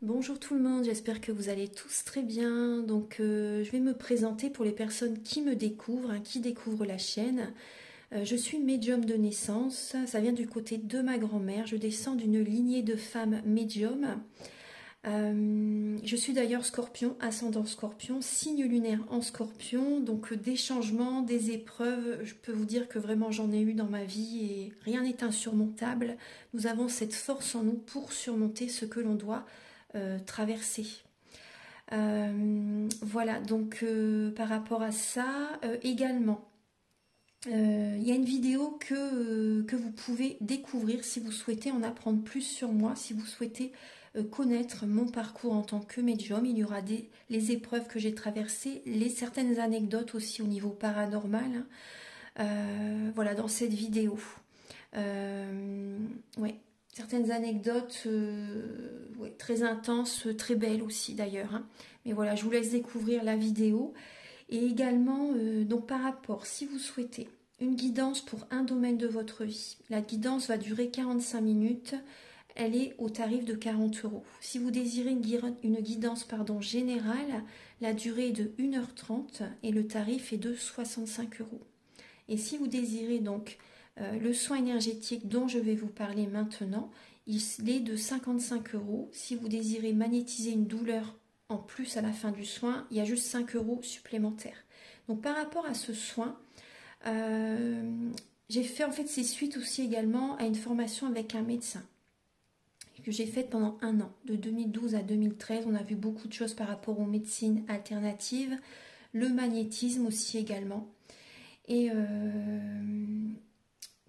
Bonjour tout le monde, j'espère que vous allez tous très bien. Donc je vais me présenter pour les personnes qui me découvrent, qui découvrent la chaîne. Je suis médium de naissance, ça vient du côté de ma grand-mère. Je descends d'une lignée de femmes médiums. Je suis d'ailleurs scorpion, ascendant scorpion, signe lunaire en scorpion. Donc des changements, des épreuves, je peux vous dire que vraiment j'en ai eu dans ma vie et rien n'est insurmontable. Nous avons cette force en nous pour surmonter ce que l'on doit traverser. Voilà, donc par rapport à ça, également, il y a une vidéo que vous pouvez découvrir si vous souhaitez en apprendre plus sur moi, si vous souhaitez connaître mon parcours en tant que médium. Il y aura les épreuves que j'ai traversées, certaines anecdotes aussi au niveau paranormal. Voilà, dans cette vidéo. Ouais. Certaines anecdotes ouais, très intenses, très belles aussi d'ailleurs. Mais voilà, je vous laisse découvrir la vidéo. Et également, donc par rapport, si vous souhaitez une guidance pour un domaine de votre vie, la guidance va durer 45 minutes. Elle est au tarif de 40 €. Si vous désirez une guidance générale, la durée est de 1h30 et le tarif est de 65 €. Et si vous désirez donc le soin énergétique dont je vais vous parler maintenant, il est de 55 €. Si vous désirez magnétiser une douleur en plus à la fin du soin, il y a juste 5 € supplémentaires. Donc par rapport à ce soin, j'ai fait en fait c'est suite aussi également à une formation avec un médecin que j'ai faite pendant un an, de 2012 à 2013. On a vu beaucoup de choses par rapport aux médecines alternatives, le magnétisme aussi également. Et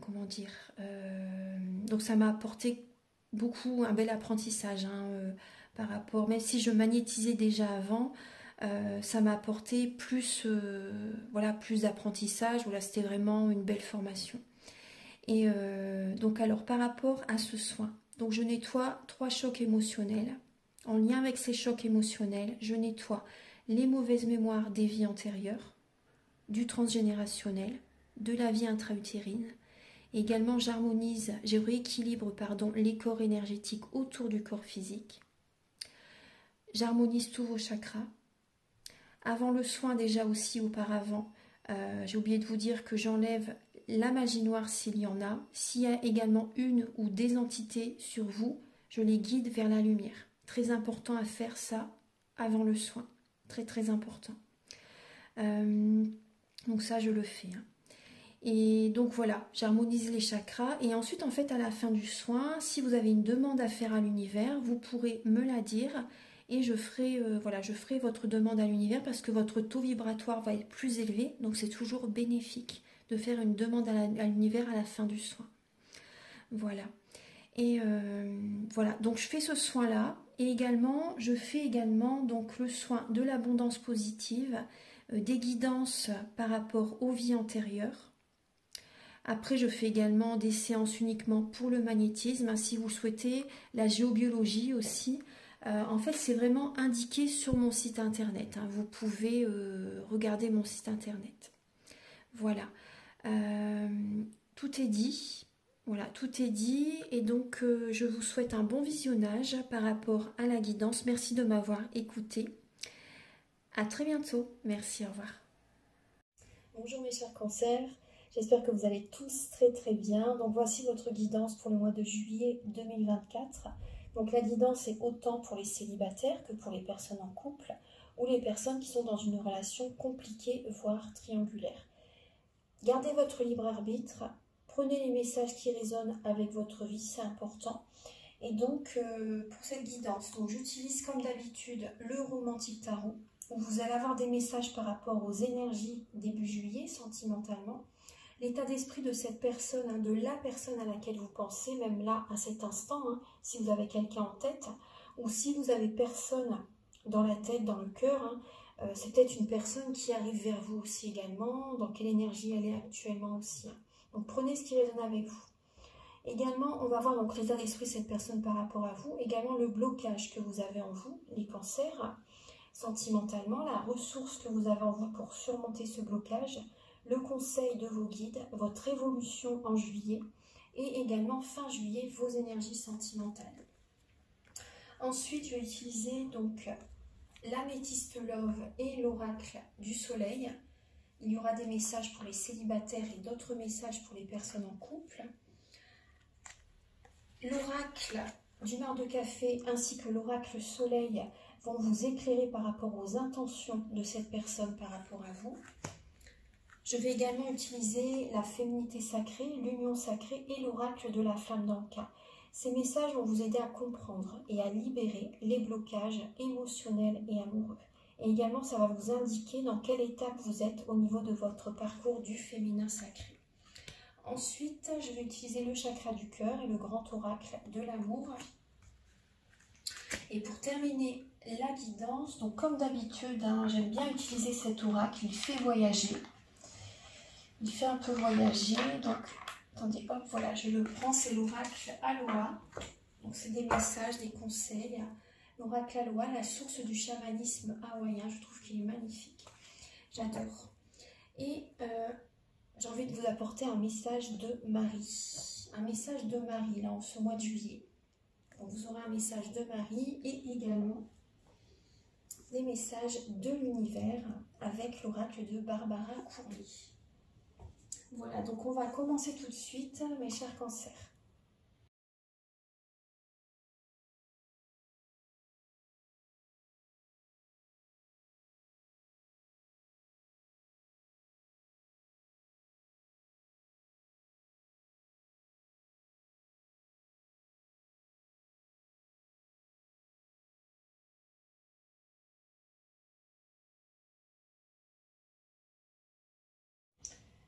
comment dire, donc ça m'a apporté beaucoup, un bel apprentissage par rapport, même si je magnétisais déjà avant, ça m'a apporté plus, voilà, plus d'apprentissage. Voilà, c'était vraiment une belle formation. Et donc alors par rapport à ce soin, donc je nettoie 3 chocs émotionnels. En lien avec ces chocs émotionnels, je nettoie les mauvaises mémoires des vies antérieures, du transgénérationnel, de la vie intra-utérine. Également, je rééquilibre les corps énergétiques autour du corps physique. J'harmonise tous vos chakras. Avant le soin, déjà aussi auparavant, j'ai oublié de vous dire que j'enlève la magie noire s'il y en a. S'il y a également une ou des entités sur vous, je les guide vers la lumière. Très important à faire ça avant le soin. Très très important. Donc ça, je le fais. Et donc voilà, j'harmonise les chakras. Et ensuite, en fait, à la fin du soin, si vous avez une demande à faire à l'univers, vous pourrez me la dire. Et je ferai votre demande à l'univers parce que votre taux vibratoire va être plus élevé. Donc c'est toujours bénéfique de faire une demande à l'univers à la fin du soin. Voilà. Et voilà, donc je fais ce soin-là. Et également, je fais également donc le soin de l'abondance positive, des guidances par rapport aux vies antérieures. Après, je fais également des séances uniquement pour le magnétisme. Si vous souhaitez, la géobiologie aussi. En fait, c'est vraiment indiqué sur mon site internet. Vous pouvez regarder mon site internet. Voilà. Tout est dit. Voilà, tout est dit. Et donc, je vous souhaite un bon visionnage par rapport à la guidance. Merci de m'avoir écouté. À très bientôt. Merci, au revoir. Bonjour mes chers cancers. J'espère que vous allez tous très très bien. Donc voici votre guidance pour le mois de juillet 2024. Donc la guidance est autant pour les célibataires que pour les personnes en couple ou les personnes qui sont dans une relation compliquée, voire triangulaire. Gardez votre libre arbitre, prenez les messages qui résonnent avec votre vie, c'est important. Et donc pour cette guidance, j'utilise comme d'habitude le romantique tarot, où vous allez avoir des messages par rapport aux énergies début juillet, sentimentalement, l'état d'esprit de cette personne, de la personne à laquelle vous pensez, même là, à cet instant, si vous avez quelqu'un en tête, ou si vous avez personne dans la tête, dans le cœur, c'est peut-être une personne qui arrive vers vous aussi également, dans quelle énergie elle est actuellement aussi. Donc prenez ce qui résonne avec vous. Également, on va voir donc l'état d'esprit de cette personne par rapport à vous, également le blocage que vous avez en vous, les cancers, sentimentalement, la ressource que vous avez en vous pour surmonter ce blocage, le conseil de vos guides, votre évolution en juillet et également fin juillet, vos énergies sentimentales. Ensuite, je vais utiliser donc l'améthyste love et l'oracle du soleil. Il y aura des messages pour les célibataires et d'autres messages pour les personnes en couple. L'oracle du mar de café ainsi que l'oracle soleil vont vous éclairer par rapport aux intentions de cette personne par rapport à vous. Je vais également utiliser la féminité sacrée, l'union sacrée et l'oracle de la flamme d'Anka. Ces messages vont vous aider à comprendre et à libérer les blocages émotionnels et amoureux. Et également, ça va vous indiquer dans quelle étape vous êtes au niveau de votre parcours du féminin sacré. Ensuite, je vais utiliser le chakra du cœur et le grand oracle de l'amour. Et pour terminer la guidance, donc comme d'habitude, j'aime bien utiliser cet oracle, il fait voyager. Il fait un peu voyager, donc attendez, hop, voilà, je le prends, c'est l'oracle Aloha. Donc c'est des messages, des conseils. L'oracle Aloha, la source du chamanisme hawaïen, je trouve qu'il est magnifique. J'adore. Et j'ai envie de vous apporter un message de Marie. Un message de Marie, là, en ce mois de juillet. Donc vous aurez un message de Marie et également des messages de l'univers avec l'oracle de Barbara Courlier. Voilà, donc on va commencer tout de suite, mes chers cancers.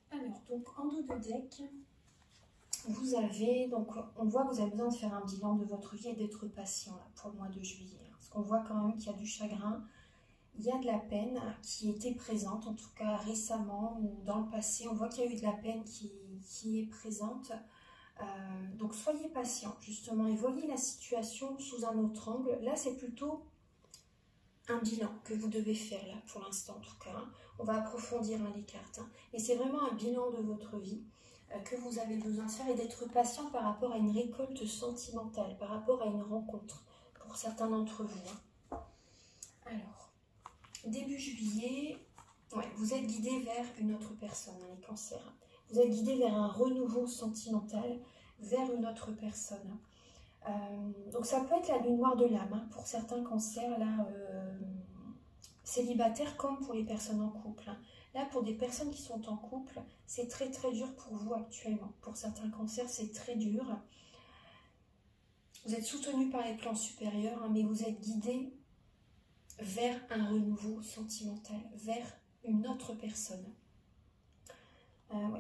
Alors, donc en dos de deck, vous avez, donc on voit que vous avez besoin de faire un bilan de votre vie et d'être patient là, pour le mois de juillet. Parce qu'on voit quand même qu'il y a du chagrin, il y a de la peine qui était présente, en tout cas récemment ou dans le passé. On voit qu'il y a eu de la peine qui est présente. Donc soyez patient justement et voyez la situation sous un autre angle. Là, c'est plutôt un bilan que vous devez faire là pour l'instant en tout cas. On va approfondir les cartes. Et c'est vraiment un bilan de votre vie que vous avez besoin de faire et d'être patient par rapport à une récolte sentimentale, par rapport à une rencontre pour certains d'entre vous. Alors, début juillet, ouais, vous êtes guidé vers une autre personne, les cancers. Vous êtes guidé vers un renouveau sentimental, vers une autre personne. Donc ça peut être la lune noire de l'âme pour certains cancers là, célibataires comme pour les personnes en couple. Là, pour des personnes qui sont en couple, c'est très très dur pour vous actuellement. Pour certains cancers, c'est très dur. Vous êtes soutenu par les plans supérieurs, mais vous êtes guidé vers un renouveau sentimental, vers une autre personne.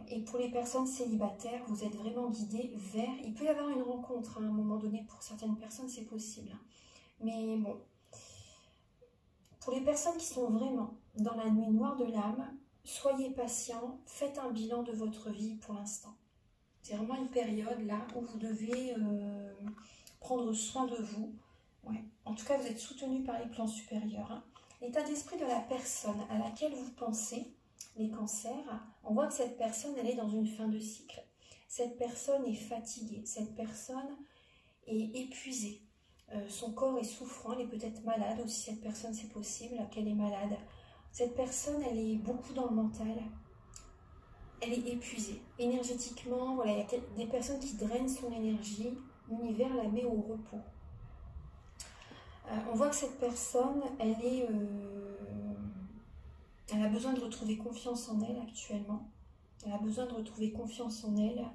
Et pour les personnes célibataires, vous êtes vraiment guidé vers... Il peut y avoir une rencontre à un moment donné, pour certaines personnes, c'est possible. Mais bon, pour les personnes qui sont vraiment dans la nuit noire de l'âme, soyez patient, faites un bilan de votre vie pour l'instant. C'est vraiment une période là où vous devez prendre soin de vous. Ouais. En tout cas, vous êtes soutenu par les plans supérieurs. L'état d'esprit de la personne à laquelle vous pensez, les cancers, on voit que cette personne, elle est dans une fin de cycle. Cette personne est fatiguée, cette personne est épuisée. Son corps est souffrant, elle est peut-être malade aussi, cette personne, c'est possible qu'elle est malade. Cette personne, elle est beaucoup dans le mental, elle est épuisée. Énergétiquement, voilà, il y a des personnes qui drainent son énergie, l'univers la met au repos. On voit que cette personne, elle a besoin de retrouver confiance en elle actuellement. Elle a besoin de retrouver confiance en elle.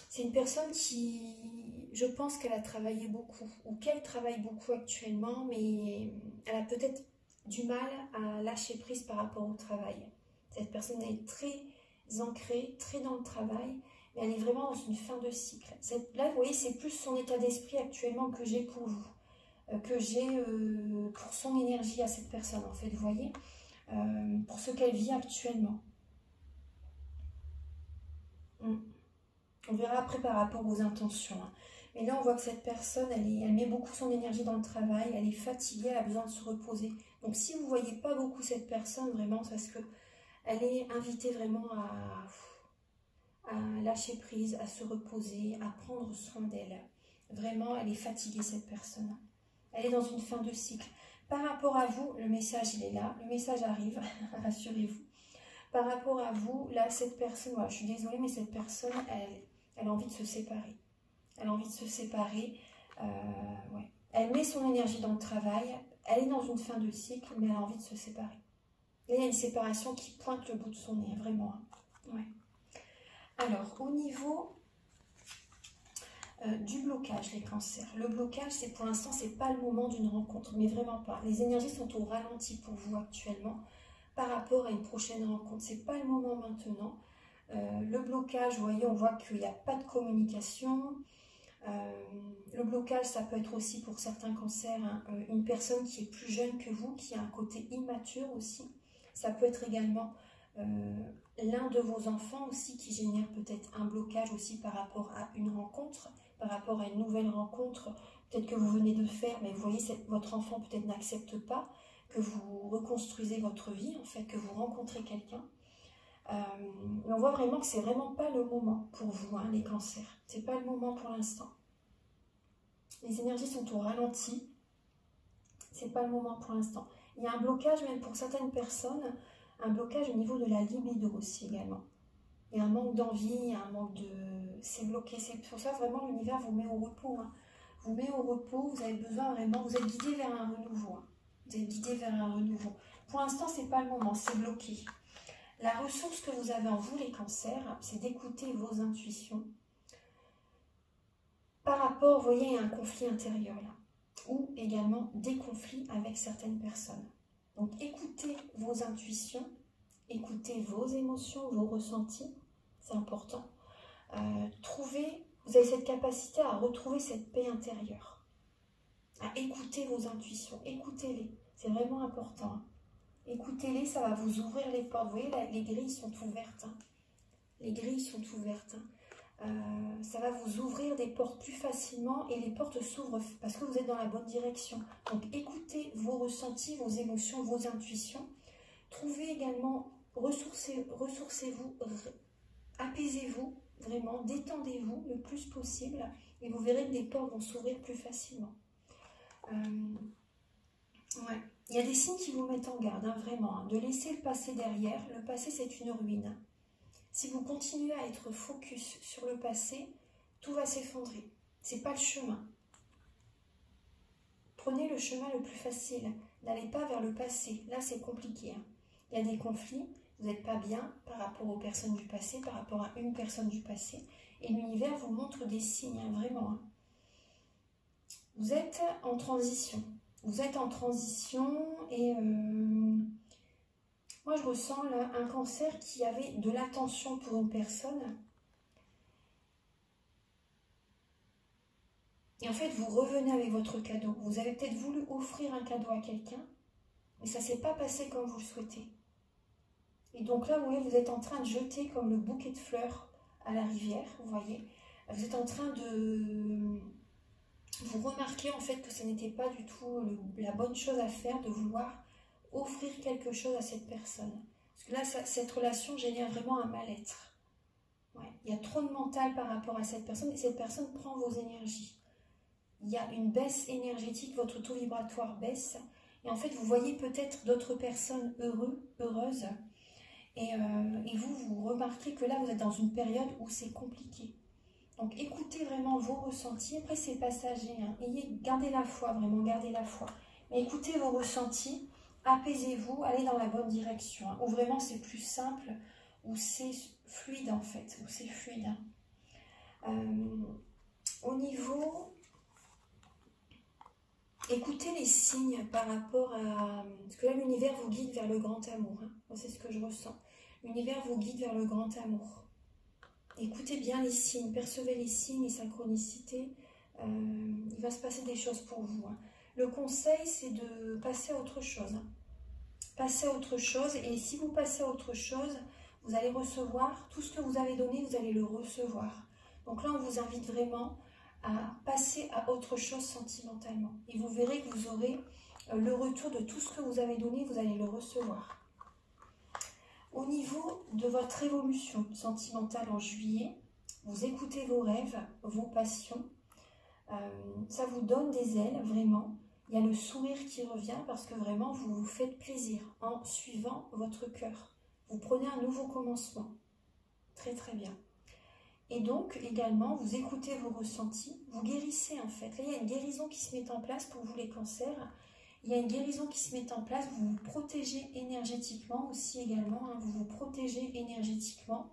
C'est une personne qui, je pense qu'elle a travaillé beaucoup, ou qu'elle travaille beaucoup actuellement, mais elle a peut-être du mal à lâcher prise par rapport au travail. Cette personne est très ancrée, très dans le travail, mais elle est vraiment dans une fin de cycle. Là, vous voyez, c'est plus son état d'esprit actuellement que j'ai pour vous, que j'ai pour son énergie à cette personne, en fait, vous voyez, pour ce qu'elle vit actuellement. On verra après par rapport aux intentions. Mais là, on voit que cette personne, elle met beaucoup son énergie dans le travail, elle est fatiguée, elle a besoin de se reposer. Donc si vous ne voyez pas beaucoup cette personne, vraiment, c'est parce qu'elle est invitée vraiment à lâcher prise, à se reposer, à prendre soin d'elle. Vraiment, elle est fatiguée, cette personne. Elle est dans une fin de cycle. Par rapport à vous, le message, il est là. Le message arrive, rassurez-vous. Par rapport à vous, là, cette personne, voilà, je suis désolée, mais cette personne, elle a envie de se séparer. Elle a envie de se séparer. Ouais. Elle met son énergie dans le travail. Elle est dans une fin de cycle, mais elle a envie de se séparer. Et il y a une séparation qui pointe le bout de son nez, vraiment. Ouais. Alors, au niveau du blocage, les cancers. Le blocage, c'est pour l'instant, c'est pas le moment d'une rencontre, mais vraiment pas. Les énergies sont au ralenti pour vous actuellement par rapport à une prochaine rencontre. C'est pas le moment maintenant. Le blocage, vous voyez, on voit qu'il n'y a pas de communication. Le blocage, ça peut être aussi pour certains cancers, hein, une personne qui est plus jeune que vous, qui a un côté immature aussi. Ça peut être également l'un de vos enfants aussi qui génère peut-être un blocage aussi par rapport à une rencontre, par rapport à une nouvelle rencontre, peut-être que vous venez de faire, mais vous voyez, votre enfant peut-être n'accepte pas, que vous reconstruisez votre vie, en fait, que vous rencontrez quelqu'un. Mais on voit vraiment que c'est vraiment pas le moment pour vous, hein, les cancers. C'est pas le moment pour l'instant. Les énergies sont au ralenti. C'est pas le moment pour l'instant. Il y a un blocage même pour certaines personnes, un blocage au niveau de la libido aussi également. Il y a un manque d'envie, un manque de... C'est bloqué. C'est pour ça vraiment l'univers vous met au repos. Hein. Vous met au repos, vous avez besoin vraiment... Vous êtes guidé vers un renouveau. Hein. Vous êtes guidé vers un renouveau. Pour l'instant, c'est pas le moment, c'est bloqué. La ressource que vous avez en vous, les cancers, c'est d'écouter vos intuitions. Par rapport, vous voyez, il y a un conflit intérieur là. Ou également des conflits avec certaines personnes. Donc écoutez vos intuitions, écoutez vos émotions, vos ressentis, c'est important. Vous avez cette capacité à retrouver cette paix intérieure, à écouter vos intuitions, écoutez-les, c'est vraiment important. Hein. Écoutez-les, ça va vous ouvrir les portes. Vous voyez, là, les grilles sont ouvertes. Hein. Les grilles sont ouvertes. Hein. Ça va vous ouvrir des portes plus facilement et les portes s'ouvrent parce que vous êtes dans la bonne direction. Donc écoutez vos ressentis, vos émotions, vos intuitions. Trouvez également, ressourcez-vous, apaisez-vous, vraiment, détendez-vous le plus possible et vous verrez que des portes vont s'ouvrir plus facilement. Ouais. Il y a des signes qui vous mettent en garde, hein, vraiment, hein, de laisser le passé derrière. Le passé, c'est une ruine. Si vous continuez à être focus sur le passé, tout va s'effondrer. C'est pas le chemin. Prenez le chemin le plus facile. N'allez pas vers le passé. Là, c'est compliqué. Hein. Il y a des conflits. Vous n'êtes pas bien par rapport aux personnes du passé, par rapport à une personne du passé. Et l'univers vous montre des signes, hein, vraiment. Hein. Vous êtes en transition. Vous êtes en transition et moi je ressens là un cancer qui avait de l'attention pour une personne. Et en fait, vous revenez avec votre cadeau. Vous avez peut-être voulu offrir un cadeau à quelqu'un, mais ça ne s'est pas passé comme vous le souhaitez. Et donc là, vous voyez, vous êtes en train de jeter comme le bouquet de fleurs à la rivière, vous voyez. Vous êtes en train de... Vous remarquez en fait que ce n'était pas du tout la bonne chose à faire de vouloir offrir quelque chose à cette personne. Parce que là, cette relation génère vraiment un mal-être. Ouais. Il y a trop de mental par rapport à cette personne et cette personne prend vos énergies. Il y a une baisse énergétique, votre taux vibratoire baisse. Et en fait, vous voyez peut-être d'autres personnes heureuses. Et vous remarquez que là, vous êtes dans une période où c'est compliqué. Donc écoutez vraiment vos ressentis, après c'est passager, hein. Gardez la foi, vraiment gardez la foi. Mais écoutez vos ressentis, apaisez-vous, allez dans la bonne direction, hein. Où vraiment c'est plus simple, où c'est fluide en fait, où c'est fluide. Hein. Au niveau... Écoutez les signes par rapport à... Parce que là l'univers vous guide vers le grand amour, hein. Moi c'est ce que je ressens. L'univers vous guide vers le grand amour. Écoutez bien les signes, percevez les signes, les synchronicités. Il va se passer des choses pour vous. Hein. Le conseil, c'est de passer à autre chose. Hein. Passez à autre chose. Et si vous passez à autre chose, vous allez recevoir tout ce que vous avez donné, vous allez le recevoir. Donc là, on vous invite vraiment à passer à autre chose sentimentalement. Et vous verrez que vous aurez le retour de tout ce que vous avez donné, vous allez le recevoir. Au niveau de votre évolution sentimentale en juillet, vous écoutez vos rêves, vos passions. Ça vous donne des ailes, vraiment. Il y a le sourire qui revient parce que vraiment, vous vous faites plaisir en suivant votre cœur. Vous prenez un nouveau commencement. Très, très bien. Et donc, également, vous écoutez vos ressentis, vous guérissez en fait. Là, il y a une guérison qui se met en place pour vous les cancers. Il y a une guérison qui se met en place, vous vous protégez énergétiquement aussi également. Vous vous protégez énergétiquement.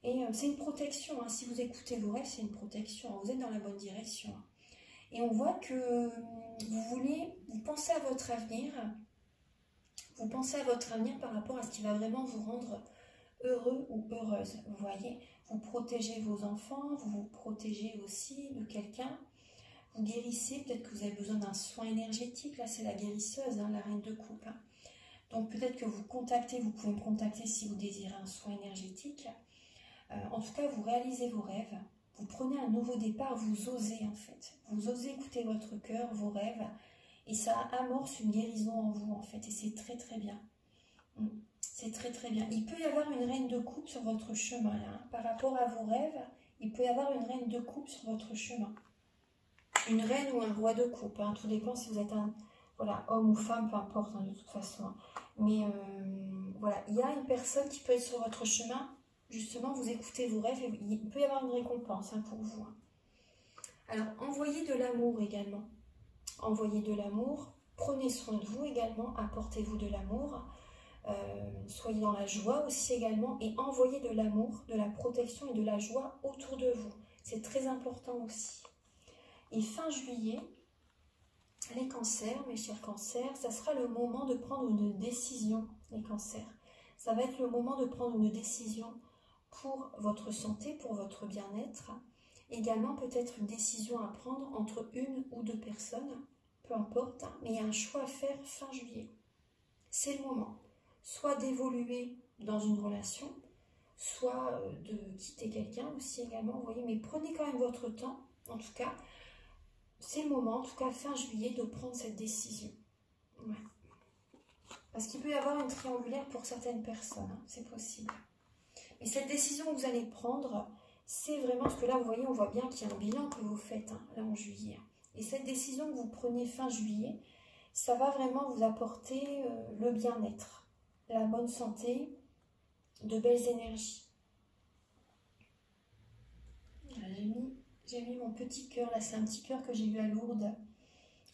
Et c'est une protection. Si vous écoutez vos rêves, c'est une protection. Vous êtes dans la bonne direction. Et on voit que vous pensez à votre avenir. Vous pensez à votre avenir par rapport à ce qui va vraiment vous rendre heureux ou heureuse. Vous voyez, vous protégez vos enfants, vous vous protégez aussi de quelqu'un. Vous guérissez, peut-être que vous avez besoin d'un soin énergétique. Là, c'est la guérisseuse, la reine de coupe. Donc peut-être que vous pouvez me contacter si vous désirez un soin énergétique. En tout cas, vous réalisez vos rêves. Vous prenez un nouveau départ, vous osez en fait. Vous osez écouter votre cœur, vos rêves. Et ça amorce une guérison en vous en fait. Et c'est très très bien. C'est très très bien. Il peut y avoir une reine de coupe sur votre chemin. Là, par rapport à vos rêves, il peut y avoir une reine de coupe sur votre chemin. Une reine ou un roi de coupe. Tout dépend si vous êtes un homme ou femme, peu importe de toute façon. Mais voilà, il y a une personne qui peut être sur votre chemin. Justement, vous écoutez vos rêves et il peut y avoir une récompense pour vous. Alors, envoyez de l'amour également. Envoyez de l'amour. Prenez soin de vous également. Apportez-vous de l'amour. Soyez dans la joie aussi également. Et envoyez de l'amour, de la protection et de la joie autour de vous. C'est très important aussi. Et fin juillet, les cancers, mes chers cancers, ça sera le moment de prendre une décision, les cancers. Ça va être le moment de prendre une décision pour votre santé, pour votre bien-être. Également peut-être une décision à prendre entre une ou deux personnes, peu importe, mais il y a un choix à faire fin juillet. C'est le moment, soit d'évoluer dans une relation, soit de quitter quelqu'un aussi également, vous voyez, mais prenez quand même votre temps, en tout cas, c'est le moment, en tout cas fin juillet, de prendre cette décision. Ouais. Parce qu'il peut y avoir une triangulaire pour certaines personnes, c'est possible. Et cette décision que vous allez prendre, c'est vraiment ce que là, vous voyez, on voit bien qu'il y a un bilan que vous faites, là en juillet. Et cette décision que vous prenez fin juillet, ça va vraiment vous apporter le bien-être, la bonne santé, de belles énergies. J'ai mis mon petit cœur, là c'est un petit cœur que j'ai eu à Lourdes,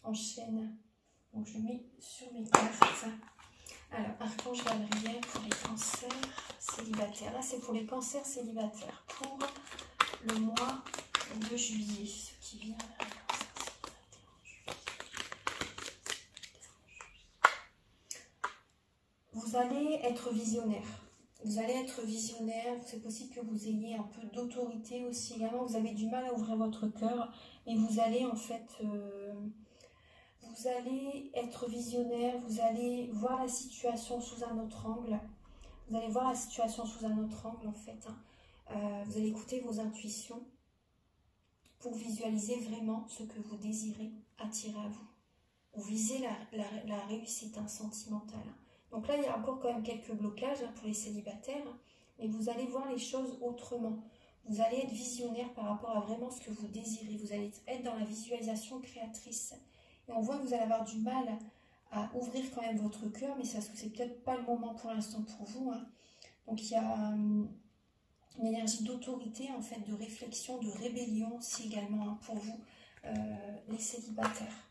en chêne. Donc je le mets sur mes cartes. Alors, Archange Gabriel pour les cancers célibataires. Là, c'est pour les cancers célibataires. Pour le mois de juillet, ce qui vient. Vous allez être visionnaire. Vous allez être visionnaire. C'est possible que vous ayez un peu d'autorité aussi. Également, vous avez du mal à ouvrir votre cœur. Et vous allez en fait... vous allez être visionnaire, vous allez voir la situation sous un autre angle. Vous allez voir la situation sous un autre angle en fait. Vous allez écouter vos intuitions pour visualiser vraiment ce que vous désirez attirer à vous. Vous visez la réussite sentimentale. Donc là, il y a encore quand même quelques blocages pour les célibataires, mais vous allez voir les choses autrement. Vous allez être visionnaire par rapport à vraiment ce que vous désirez. Vous allez être dans la visualisation créatrice. Et on voit que vous allez avoir du mal à ouvrir quand même votre cœur, mais ça c'est peut-être pas le moment pour l'instant pour vous. Donc il y a une énergie d'autorité, en fait, de réflexion, de rébellion aussi également pour vous, les célibataires.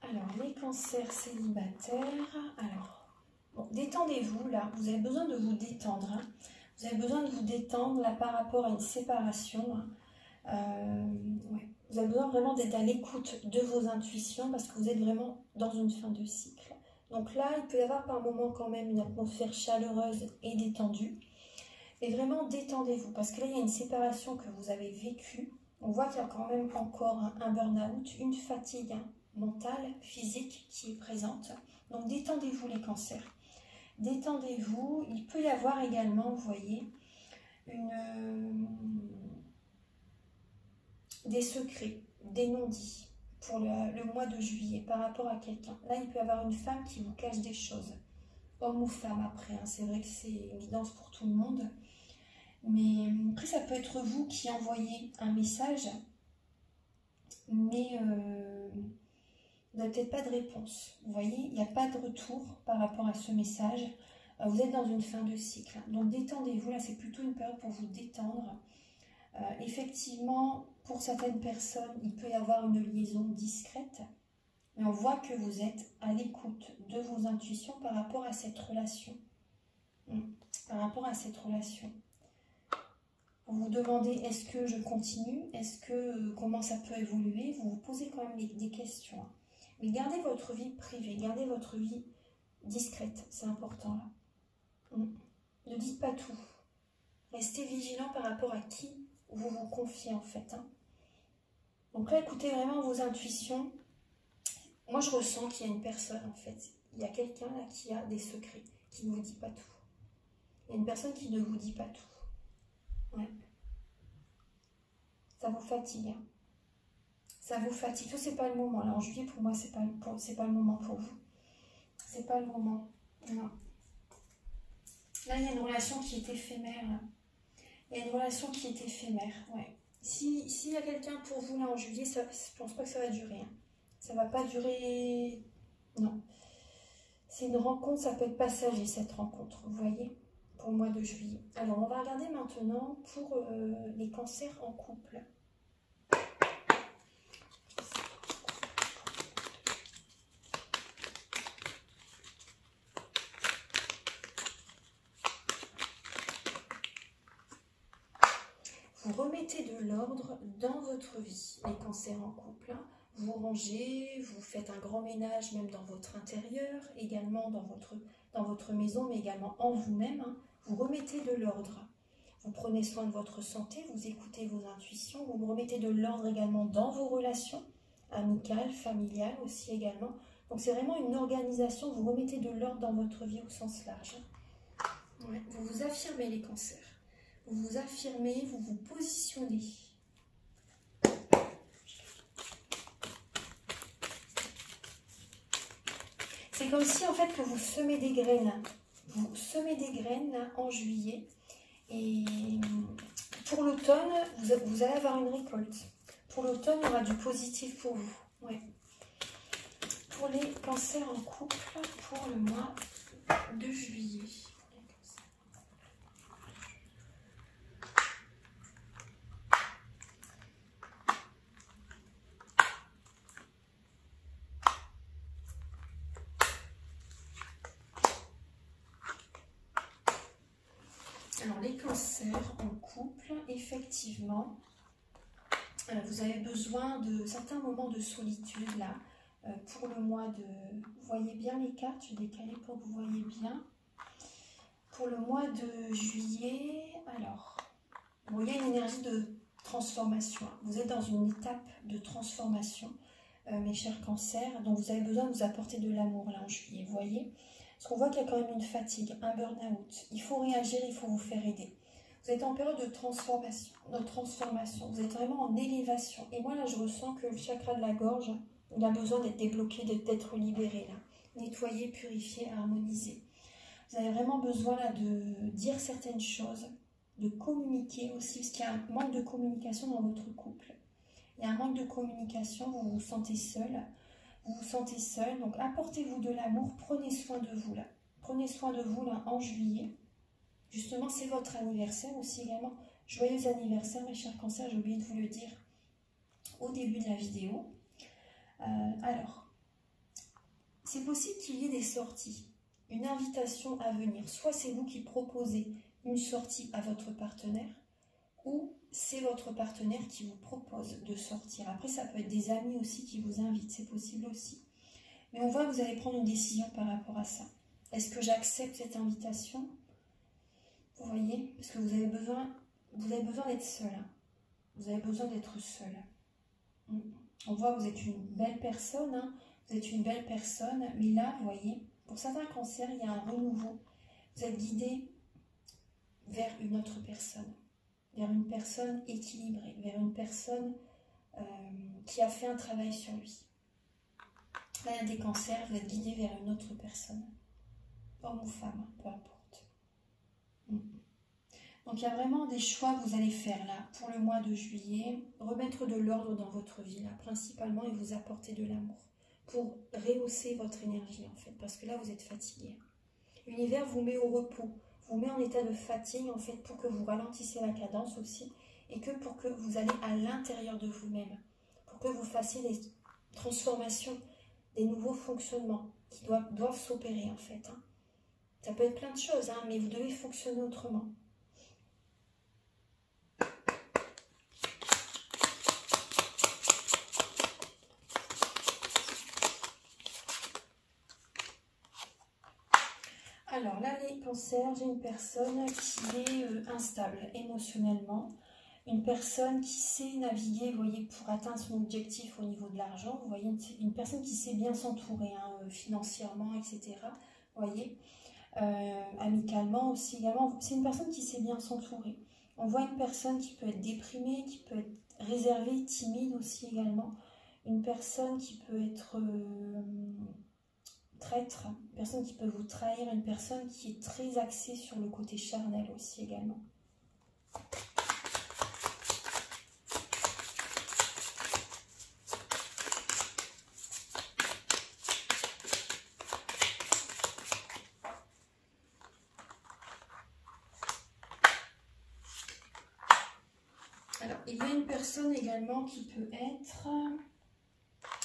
Alors, les cancers célibataires, alors, bon, détendez-vous là, vous avez besoin de vous détendre. Vous avez besoin de vous détendre là par rapport à une séparation. Ouais. Vous avez besoin vraiment d'être à l'écoute de vos intuitions parce que vous êtes vraiment dans une fin de cycle. Donc là, il peut y avoir par moments quand même une atmosphère chaleureuse et détendue. Mais vraiment, détendez-vous, parce que là, il y a une séparation que vous avez vécue. On voit qu'il y a quand même encore un burn-out, une fatigue mentale, physique qui est présente. Donc détendez-vous les cancers. Détendez-vous. Il peut y avoir également, vous voyez, des secrets, des non-dits pour le mois de juillet par rapport à quelqu'un. Là, il peut y avoir une femme qui vous cache des choses. Homme ou femme après, hein. C'est vrai que c'est une évidence pour tout le monde. Mais après, ça peut être vous qui envoyez un message, mais vous n'avez peut-être pas de réponse. Vous voyez, il n'y a pas de retour par rapport à ce message. Vous êtes dans une fin de cycle. Donc détendez-vous, là c'est plutôt une période pour vous détendre. Effectivement, pour certaines personnes, il peut y avoir une liaison discrète, mais on voit que vous êtes à l'écoute de vos intuitions par rapport à cette relation. Par rapport à cette relation. Vous vous demandez, est-ce que je continue? Est-ce que, comment ça peut évoluer? Vous vous posez quand même des questions. Mais gardez votre vie privée, gardez votre vie discrète, c'est important là. Ne dites pas tout. Restez vigilant par rapport à qui vous vous confiez en fait. Donc là, écoutez vraiment vos intuitions. Moi, je ressens qu'il y a une personne en fait. Il y a quelqu'un là qui a des secrets, qui ne vous dit pas tout. Il y a une personne qui ne vous dit pas tout. Ouais. Ça vous fatigue. Ça vous fatigue. Ça, c'est pas le moment. Là, en juillet, pour moi, c'est pas le moment pour vous. C'est pas le moment. Non. Là, il y a une relation qui est éphémère. Il y a une relation qui est éphémère. Ouais. S'il y a quelqu'un pour vous là en juillet, ça, je pense pas que ça va durer. Hein. Ça va pas durer. Non. C'est une rencontre, ça peut être passager cette rencontre. Vous voyez, pour le mois de juillet. Alors, on va regarder maintenant pour les cancers en couple. Vous remettez de l'ordre dans votre vie, les cancers en couple. Vous rangez, vous faites un grand ménage même dans votre intérieur, également dans votre maison, mais également en vous-même. Vous remettez de l'ordre. Vous prenez soin de votre santé, vous écoutez vos intuitions, vous remettez de l'ordre également dans vos relations, amicales, familiales aussi également. Donc c'est vraiment une organisation, vous remettez de l'ordre dans votre vie au sens large. Ouais, vous vous affirmez les cancers. Vous vous affirmez, vous vous positionnez. C'est comme si en fait que vous semez des graines. Vous semez des graines là, en juillet. Et pour l'automne, vous allez avoir une récolte. Pour l'automne, il y aura du positif pour vous. Ouais. Pour les cancers en couple, pour le mois de juillet. Alors, les cancers en couple, effectivement, vous avez besoin de certains moments de solitude, là, pour le mois de... Vous voyez bien les cartes, je vais décaler pour que vous voyez bien. Pour le mois de juillet, alors, bon, il y a une énergie de transformation. Vous êtes dans une étape de transformation, mes chers cancers, donc vous avez besoin de vous apporter de l'amour, là, en juillet, vous voyez. Parce qu'on voit qu'il y a quand même une fatigue, un burn-out. Il faut réagir, il faut vous faire aider. Vous êtes en période de transformation. Vous êtes vraiment en élévation. Et moi, là, je ressens que le chakra de la gorge, il a besoin d'être débloqué, d'être libéré, là. Nettoyé, purifié, harmonisé. Vous avez vraiment besoin, là, de dire certaines choses, de communiquer aussi, parce qu'il y a un manque de communication dans votre couple. Il y a un manque de communication, vous vous sentez seul. Vous vous sentez seul, donc apportez-vous de l'amour, prenez soin de vous là. Prenez soin de vous là en juillet. Justement, c'est votre anniversaire aussi également. Joyeux anniversaire mes chers cancers, j'ai oublié de vous le dire au début de la vidéo. Alors, c'est possible qu'il y ait des sorties, une invitation à venir. Soit c'est vous qui proposez une sortie à votre partenaire, ou c'est votre partenaire qui vous propose de sortir. Après, ça peut être des amis aussi qui vous invitent, c'est possible aussi. Mais on voit que vous allez prendre une décision par rapport à ça. Est-ce que j'accepte cette invitation? Vous voyez? Parce que vous avez besoin d'être seul. Hein. Vous avez besoin d'être seul. On voit que vous êtes une belle personne. Hein. Vous êtes une belle personne. Mais là, vous voyez, pour certains cancers, il y a un renouveau. Vous êtes guidé vers une autre personne. Vers une personne équilibrée. Vers une personne qui a fait un travail sur lui. Là, il y a des cancers. Vous êtes guidé vers une autre personne. Homme ou femme, peu importe. Donc, il y a vraiment des choix que vous allez faire là, pour le mois de juillet. Remettre de l'ordre dans votre vie, là, principalement, et vous apporter de l'amour. Pour rehausser votre énergie, en fait, parce que là, vous êtes fatigué. L'univers vous met au repos, vous met en état de fatigue, en fait, pour que vous ralentissiez la cadence aussi, et que pour que vous allez à l'intérieur de vous-même, pour que vous fassiez des transformations, des nouveaux fonctionnements qui doivent s'opérer, en fait. Hein. Ça peut être plein de choses, hein, mais vous devez fonctionner autrement. Alors là, les cancers, j'ai une personne qui est instable émotionnellement, une personne qui sait naviguer, vous voyez, pour atteindre son objectif au niveau de l'argent, vous voyez, une personne qui sait bien s'entourer hein, financièrement, etc. Vous voyez, amicalement aussi également, c'est une personne qui sait bien s'entourer. On voit une personne qui peut être déprimée, qui peut être réservée, timide aussi également, une personne qui peut être... traître, une personne qui peut vous trahir, une personne qui est très axée sur le côté charnel aussi également. Alors, il y a une personne également qui peut être...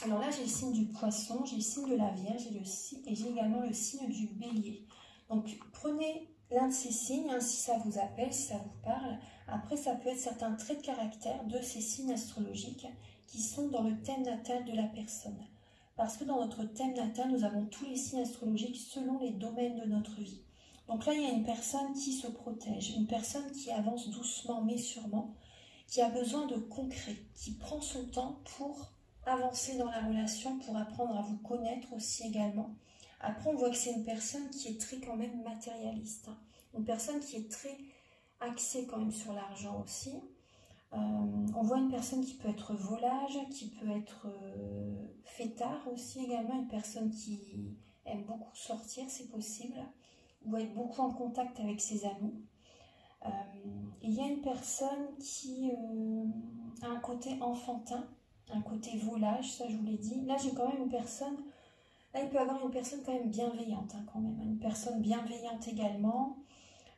Alors là, j'ai le signe du poisson, j'ai le signe de la Vierge et j'ai également le signe du bélier. Donc, prenez l'un de ces signes, hein, si ça vous appelle, si ça vous parle. Après, ça peut être certains traits de caractère de ces signes astrologiques qui sont dans le thème natal de la personne. Parce que dans notre thème natal, nous avons tous les signes astrologiques selon les domaines de notre vie. Donc là, il y a une personne qui se protège, une personne qui avance doucement mais sûrement, qui a besoin de concret, qui prend son temps pour avancer dans la relation, pour apprendre à vous connaître aussi également. Après, on voit que c'est une personne qui est très quand même matérialiste, hein. Une personne qui est très axée quand même sur l'argent aussi. On voit une personne qui peut être volage, qui peut être fêtard aussi également, une personne qui aime beaucoup sortir, c'est possible, ou être beaucoup en contact avec ses amis. Il y a une personne qui a un côté enfantin, un côté volage, ça je vous l'ai dit. Là, j'ai quand même une personne, là il peut y avoir une personne quand même bienveillante, hein, quand même, une personne bienveillante également.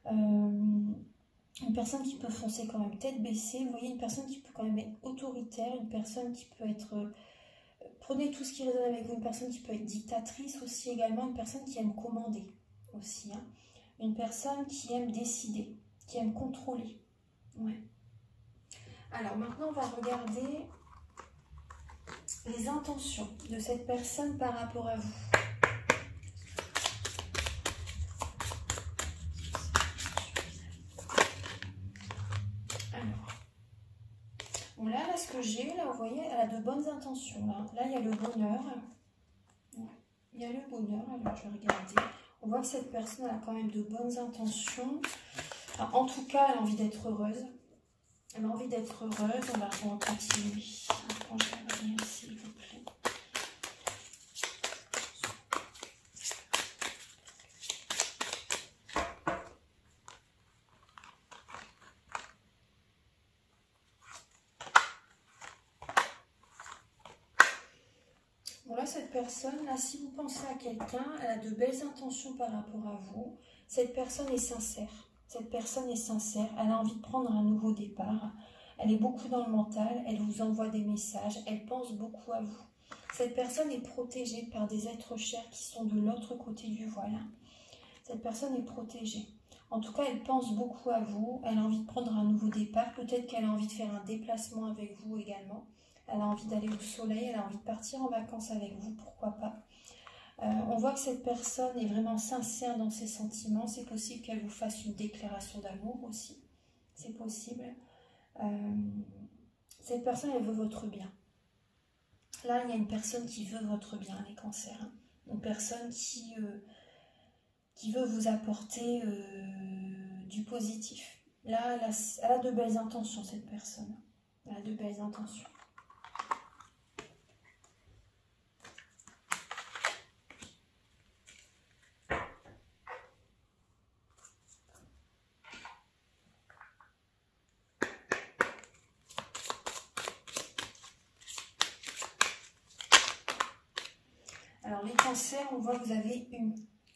Une personne qui peut foncer quand même tête baissée, vous voyez, une personne qui peut quand même être autoritaire, une personne qui peut être... prenez tout ce qui résonne avec vous, une personne qui peut être dictatrice aussi également, une personne qui aime commander aussi, hein. Une personne qui aime décider, qui aime contrôler. Ouais. Alors maintenant, on va regarder les intentions de cette personne par rapport à vous. Bon là, ce que j'ai, là, vous voyez, elle a de bonnes intentions. Là, il y a le bonheur. Ouais. Il y a le bonheur, alors je vais regarder. On voit que cette personne a quand même de bonnes intentions. Alors, en tout cas, elle a envie d'être heureuse. Elle a envie d'être heureuse. On va continuer. Attends, je vais revenir, s'il vous plaît. Bon là, cette personne, là, si vous pensez à quelqu'un, elle a de belles intentions par rapport à vous. Cette personne est sincère. Cette personne est sincère. Elle a envie de prendre un nouveau départ. Elle est beaucoup dans le mental. Elle vous envoie des messages. Elle pense beaucoup à vous. Cette personne est protégée par des êtres chers qui sont de l'autre côté du voile. Cette personne est protégée. En tout cas, elle pense beaucoup à vous. Elle a envie de prendre un nouveau départ. Peut-être qu'elle a envie de faire un déplacement avec vous également. Elle a envie d'aller au soleil, elle a envie de partir en vacances avec vous, pourquoi pas. On voit que cette personne est vraiment sincère dans ses sentiments. C'est possible qu'elle vous fasse une déclaration d'amour aussi. C'est possible. Cette personne, elle veut votre bien. Là, il y a une personne qui veut votre bien, les cancers. Hein. Une personne qui veut vous apporter du positif. Là, elle a de belles intentions, cette personne. Elle a de belles intentions. Alors, les cancers, on voit que vous avez une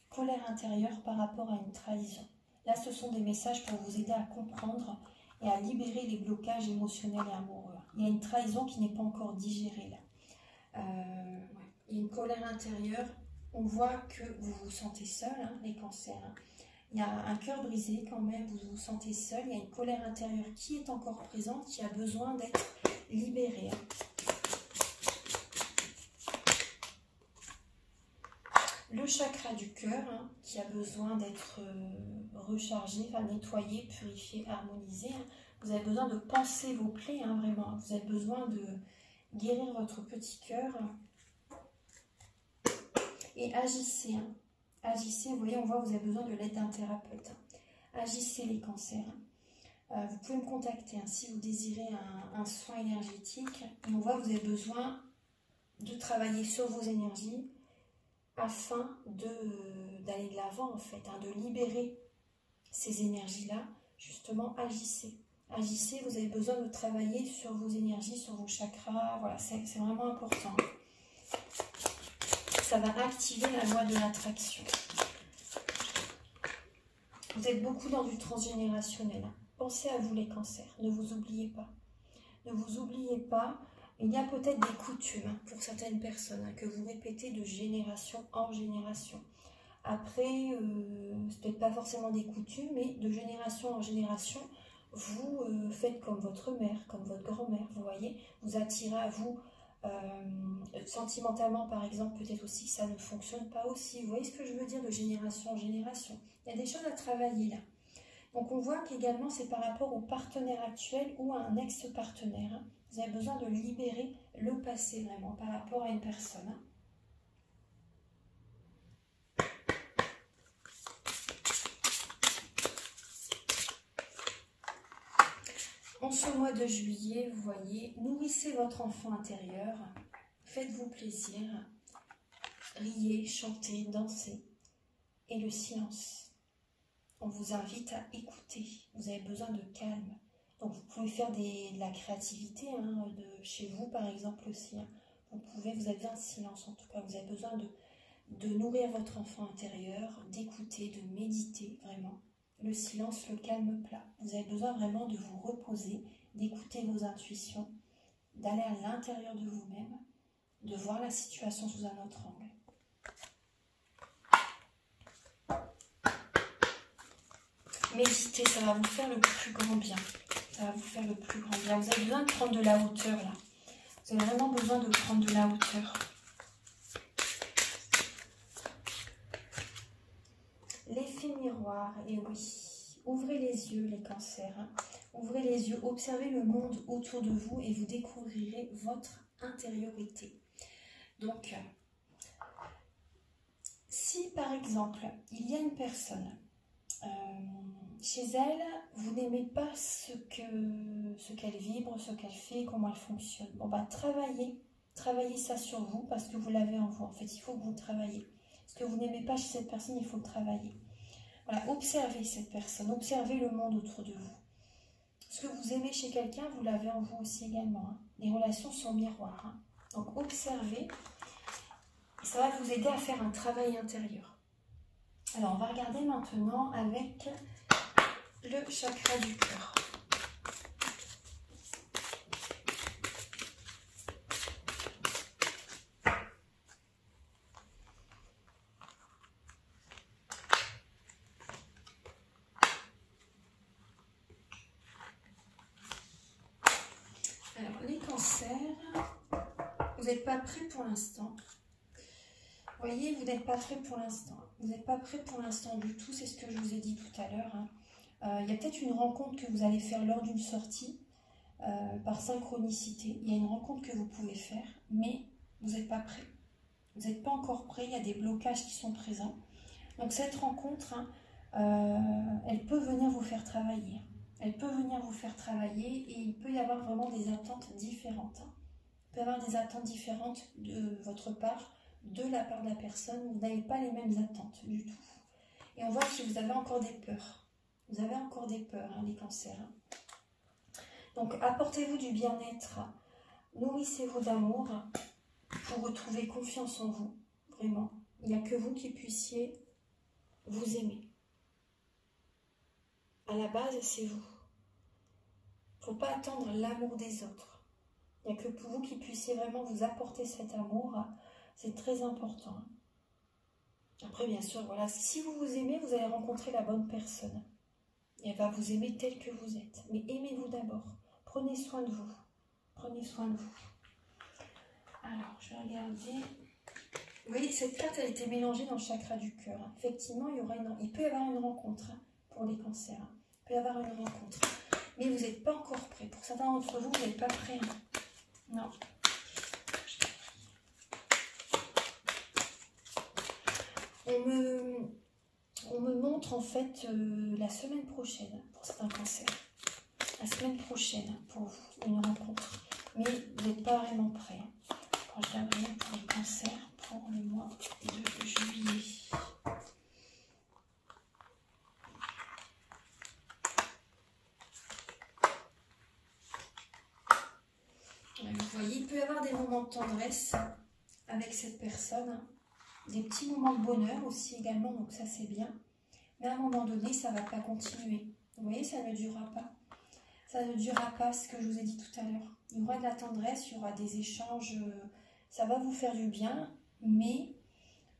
colère intérieure par rapport à une trahison. Là, ce sont des messages pour vous aider à comprendre et à libérer les blocages émotionnels et amoureux. Il y a une trahison qui n'est pas encore digérée là. Il y a une colère intérieure. On voit que vous vous sentez seul, hein, les cancers. Hein. Il y a un cœur brisé quand même, vous vous sentez seul. Il y a une colère intérieure qui est encore présente, qui a besoin d'être libérée. Hein. Le chakra du cœur, hein, qui a besoin d'être rechargé, enfin nettoyé, purifié, harmonisé. Hein. Vous avez besoin de penser vos plaies, hein, vraiment. Vous avez besoin de guérir votre petit cœur. Et agissez. Hein. Agissez, vous voyez, on voit que vous avez besoin de l'aide d'un thérapeute. Hein. Agissez les cancers. Hein. Vous pouvez me contacter hein, si vous désirez un soin énergétique. Et on voit que vous avez besoin de travailler sur vos énergies, afin d'aller de l'avant en fait, hein, de libérer ces énergies-là. Justement, agissez. Agissez, vous avez besoin de travailler sur vos énergies, sur vos chakras, voilà, c'est vraiment important. Ça va activer la loi de l'attraction. Vous êtes beaucoup dans du transgénérationnel. Hein. Pensez à vous les cancers, ne vous oubliez pas. Ne vous oubliez pas. Il y a peut-être des coutumes pour certaines personnes hein, que vous répétez de génération en génération. Après, c'est peut-être pas forcément des coutumes, mais de génération en génération, vous faites comme votre mère, comme votre grand-mère, vous voyez, vous attirez à vous sentimentalement, par exemple, peut-être aussi que ça ne fonctionne pas aussi. Vous voyez ce que je veux dire de génération en génération? Il y a des choses à travailler là. Donc on voit qu'également c'est par rapport au partenaire actuel ou à un ex-partenaire. Hein. Vous avez besoin de libérer le passé vraiment par rapport à une personne. Hein. En ce mois de juillet, vous voyez, nourrissez votre enfant intérieur, faites-vous plaisir, riez, chantez, dansez. Et le silence. On vous invite à écouter. Vous avez besoin de calme. Donc vous pouvez faire de la créativité hein, de chez vous par exemple aussi. Hein. Vous avez besoin de silence en tout cas. Vous avez besoin de nourrir votre enfant intérieur, d'écouter, de méditer vraiment. Le silence, le calme plat. Vous avez besoin vraiment de vous reposer, d'écouter vos intuitions, d'aller à l'intérieur de vous-même, de voir la situation sous un autre angle. Méditez, ça va vous faire le plus grand bien. Ça va vous faire le plus grand bien. Vous avez besoin de prendre de la hauteur là. Vous avez vraiment besoin de prendre de la hauteur. L'effet miroir, et oui. Ouvrez les yeux les cancers. Hein. Ouvrez les yeux, observez le monde autour de vous et vous découvrirez votre intériorité. Donc, si par exemple, il y a une personne chez elle, vous n'aimez pas ce qu'elle vibre, ce qu'elle fait, comment elle fonctionne. Bon, bah, travaillez ça sur vous parce que vous l'avez en vous. En fait, il faut que vous le travaillez. Ce que vous n'aimez pas chez cette personne, il faut le travailler. Voilà, observez cette personne, observez le monde autour de vous. Ce que vous aimez chez quelqu'un, vous l'avez en vous aussi également. Hein. Les relations sont miroirs. Hein. Donc, observez. Et ça va vous aider à faire un travail intérieur. Alors, on va regarder maintenant avec le chakra du cœur. Alors, les cancers, vous n'êtes pas prêts pour l'instant. voyez, vous n'êtes pas prêt pour l'instant. Vous n'êtes pas prêt pour l'instant du tout, c'est ce que je vous ai dit tout à l'heure. Il y a peut-être une rencontre que vous allez faire lors d'une sortie, par synchronicité. Il y a une rencontre que vous pouvez faire, mais vous n'êtes pas prêt. Vous n'êtes pas encore prêt, il y a des blocages qui sont présents. Donc cette rencontre, elle peut venir vous faire travailler. Elle peut venir vous faire travailler et il peut y avoir vraiment des attentes différentes. Il peut y avoir des attentes différentes de votre part, de la part de la personne. Vous n'avez pas les mêmes attentes du tout. Et on voit que vous avez encore des peurs. Vous avez encore des peurs, les cancers. Donc apportez-vous du bien-être, nourrissez-vous d'amour pour retrouver confiance en vous. Vraiment, il n'y a que vous qui puissiez vous aimer. À la base, c'est vous. Il ne faut pas attendre l'amour des autres. Il n'y a que pour vous qui puissiez vraiment vous apporter cet amour. C'est très important. Après, bien sûr, voilà, si vous vous aimez, vous allez rencontrer la bonne personne. Et elle va vous aimer tel que vous êtes. Mais aimez-vous d'abord. Prenez soin de vous. Prenez soin de vous. Alors, je vais regarder. Vous voyez, cette carte a été mélangée dans le chakra du cœur. Effectivement, il peut y avoir une rencontre pour les cancers. Il peut y avoir une rencontre. Mais vous n'êtes pas encore prêts. Pour certains d'entre vous, vous n'êtes pas prêts. Non. On me montre en fait la semaine prochaine pour certains cancers. La semaine prochaine pour vous, une rencontre. Mais vous n'êtes pas vraiment prêts. Je regarde rien pour les cancers pour le mois de juillet. Vous voyez, il peut y avoir des moments de tendresse avec cette personne, des petits moments de bonheur aussi également, donc ça c'est bien. Mais à un moment donné, ça ne va pas continuer. Vous voyez, ça ne durera pas. Ça ne durera pas, ce que je vous ai dit tout à l'heure. Il y aura de la tendresse, il y aura des échanges, ça va vous faire du bien, mais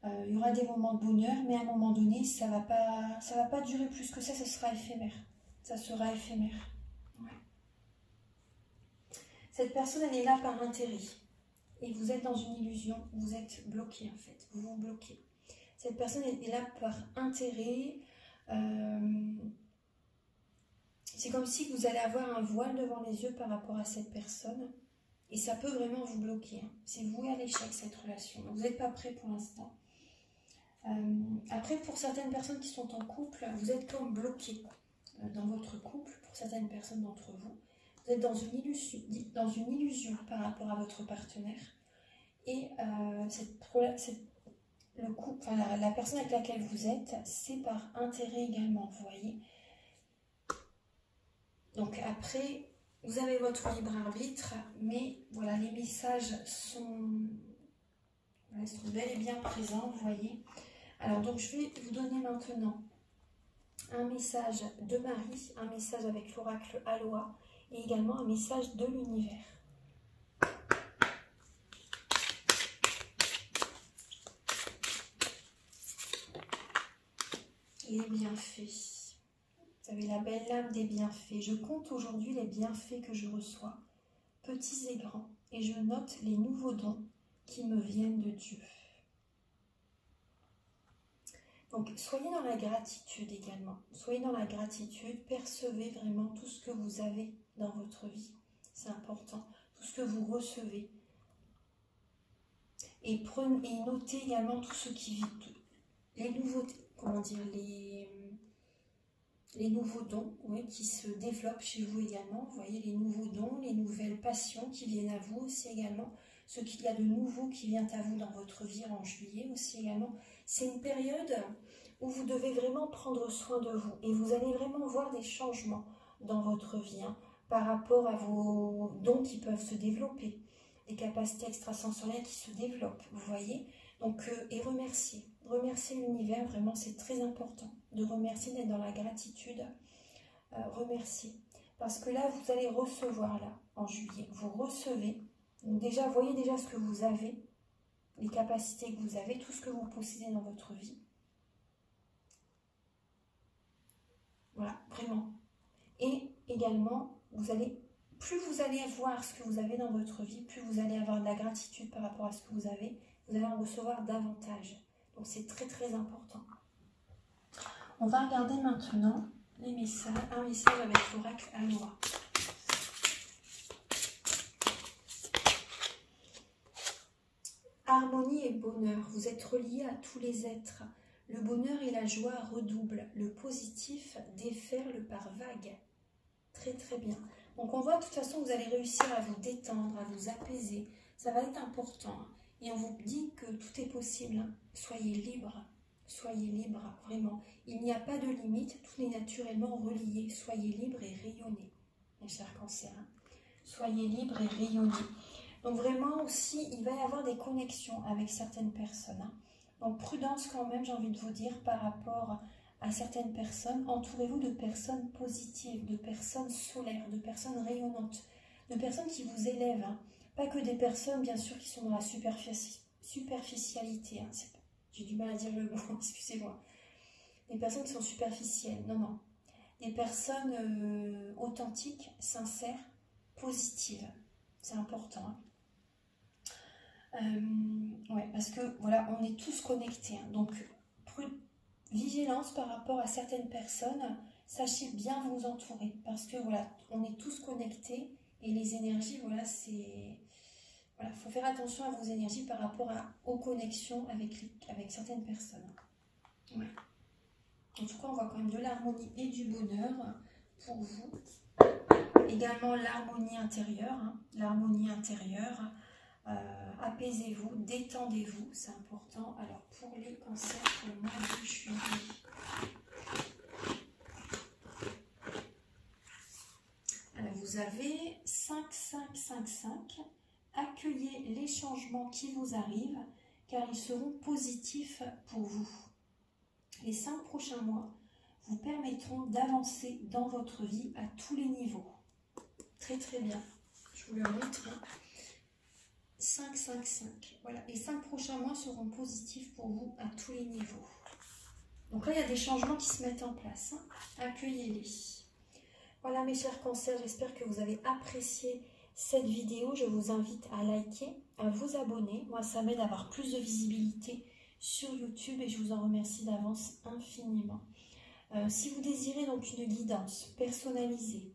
il y aura des moments de bonheur, mais à un moment donné, ça va pas durer plus que ça sera éphémère. Ça sera éphémère. Ouais. Cette personne, elle est là par intérêt. Et vous êtes dans une illusion, vous êtes bloqué en fait, vous vous bloquez. Cette personne est là par intérêt. C'est comme si vous allez avoir un voile devant les yeux par rapport à cette personne. Et ça peut vraiment vous bloquer. C'est voué à l'échec cette relation. Donc, vous n'êtes pas prêt pour l'instant. Après, pour certaines personnes qui sont en couple, vous êtes comme bloqué dans votre couple. Pour certaines personnes d'entre vous, vous êtes dans une illusion par rapport à votre partenaire. Et la personne avec laquelle vous êtes, c'est par intérêt également, vous voyez. Donc après, vous avez votre libre arbitre, mais voilà, les messages sont bel et bien présents, vous voyez. Alors donc je vais vous donner maintenant un message de Marie, un message avec l'oracle Aloha et également un message de l'univers. Les bienfaits. Vous avez la belle lame des bienfaits. Je compte aujourd'hui les bienfaits que je reçois, petits et grands, et je note les nouveaux dons qui me viennent de Dieu. Donc, soyez dans la gratitude également. Soyez dans la gratitude, percevez vraiment tout ce que vous avez dans votre vie. C'est important, tout ce que vous recevez. Et notez également tout ce qui vit, les nouveaux, les nouveaux dons, oui, qui se développent chez vous également. Vous voyez, les nouveaux dons, les nouvelles passions qui viennent à vous aussi également. Ce qu'il y a de nouveau qui vient à vous dans votre vie en juillet aussi également. C'est une période où vous devez vraiment prendre soin de vous. Et vous allez vraiment voir des changements dans votre vie par rapport à vos dons qui peuvent se développer. Des capacités extrasensorielles qui se développent, vous voyez. Donc, et remercier. Remercier l'univers, vraiment, c'est très important. De remercier, d'être dans la gratitude. Remercier. Parce que là, vous allez recevoir, là, en juillet. Vous recevez. Donc déjà, voyez déjà ce que vous avez, les capacités que vous avez, tout ce que vous possédez dans votre vie. Voilà, vraiment. Et également, plus vous allez voir ce que vous avez dans votre vie, plus vous allez avoir de la gratitude par rapport à ce que vous avez, vous allez en recevoir davantage. Donc c'est très très important. On va regarder maintenant les messages, un message avec l'oracle Aloha. Harmonie et bonheur, vous êtes reliés à tous les êtres. Le bonheur et la joie redoublent. Le positif déferle par vagues. Très très bien. Donc on voit de toute façon que vous allez réussir à vous détendre, à vous apaiser. Ça va être important. Et on vous dit que tout est possible. Soyez libre. Soyez libre, vraiment. Il n'y a pas de limite. Tout est naturellement relié. Soyez libre et rayonnez, mes chers cancers. Soyez libre et rayonnez. Donc vraiment aussi, il va y avoir des connexions avec certaines personnes. Donc prudence quand même, j'ai envie de vous dire, par rapport à certaines personnes. Entourez-vous de personnes positives, de personnes solaires, de personnes rayonnantes, de personnes qui vous élèvent. Pas que des personnes, bien sûr, qui sont dans la superficialité. J'ai du mal à dire le mot, excusez-moi. Des personnes qui sont superficielles, non, non. Des personnes authentiques, sincères, positives. C'est important. Ouais, parce que voilà, on est tous connectés. Donc, vigilance par rapport à certaines personnes. Sachez bien vous entourer. Parce que voilà, on est tous connectés. Et les énergies, voilà, c'est... Voilà, il faut faire attention à vos énergies par rapport aux connexions avec certaines personnes. Ouais. En tout cas, on voit quand même de l'harmonie et du bonheur pour vous. Également l'harmonie intérieure. L'harmonie intérieure. Apaisez-vous, détendez-vous, c'est important. Alors pour les cancers, pour le mois de juillet. Alors vous avez 5, 5, 5, 5. Accueillez les changements qui vous arrivent, car ils seront positifs pour vous. Les 5 prochains mois vous permettront d'avancer dans votre vie à tous les niveaux. Très très bien. Je vous le montre. 5, 5, 5. Voilà. Les 5 prochains mois seront positifs pour vous à tous les niveaux. Donc là, il y a des changements qui se mettent en place. Accueillez-les. Voilà mes chers cancers, j'espère que vous avez apprécié cette vidéo. Je vous invite à liker, à vous abonner. Moi, ça m'aide à avoir plus de visibilité sur YouTube et je vous en remercie d'avance infiniment. Si vous désirez donc une guidance personnalisée,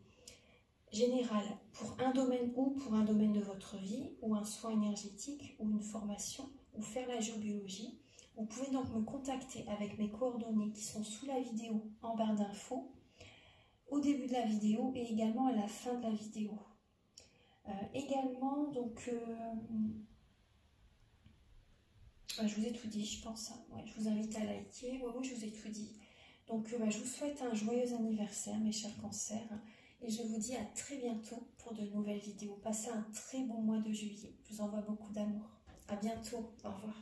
générale, pour un domaine ou pour un domaine de votre vie, ou un soin énergétique, ou une formation, ou faire la géobiologie, vous pouvez donc me contacter avec mes coordonnées qui sont sous la vidéo en barre d'infos, au début de la vidéo et également à la fin de la vidéo. Également, donc, je vous ai tout dit, je pense. Ouais, je vous invite à liker. Oui, je vous ai tout dit. Donc, je vous souhaite un joyeux anniversaire, mes chers cancers. Et je vous dis à très bientôt pour de nouvelles vidéos. Passez un très bon mois de juillet. Je vous envoie beaucoup d'amour. À bientôt. Au revoir.